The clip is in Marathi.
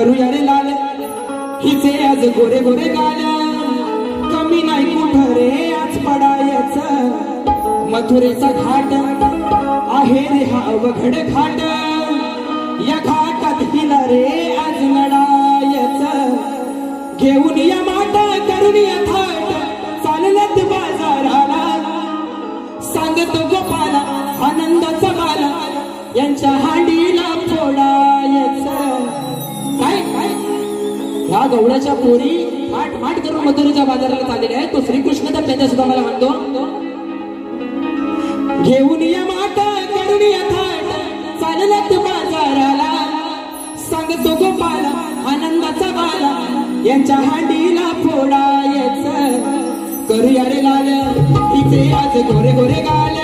करूया रे लाल हिचे आज गोरे गोरे गाल कमी नाही कुठं रे आज पडायच मथुरेचा घाट आहे रे हा अवघड घाट या घाटात हिला रे आज लढायच घेऊन या माट करून या थाट चाललत बाजाराला सांगतो गोपाला आनंदाचा बाला यांच्या हांडीला फोडायच काय काय या गवळ्याच्या पोरी माट माट करून मथुरेच्या बाजाराला चाललेल्या आहेत तो श्रीकृष्ण तर त्यांच्या सुद्धा मला म्हणतो घेऊन या माट करून या थाट चाललत बाजाराला सांगतो गोपाला आनंदाचा बाला यांच्या हांडीला फोडायच करूया रे लाल हिचे आज गोरे गोरे गाल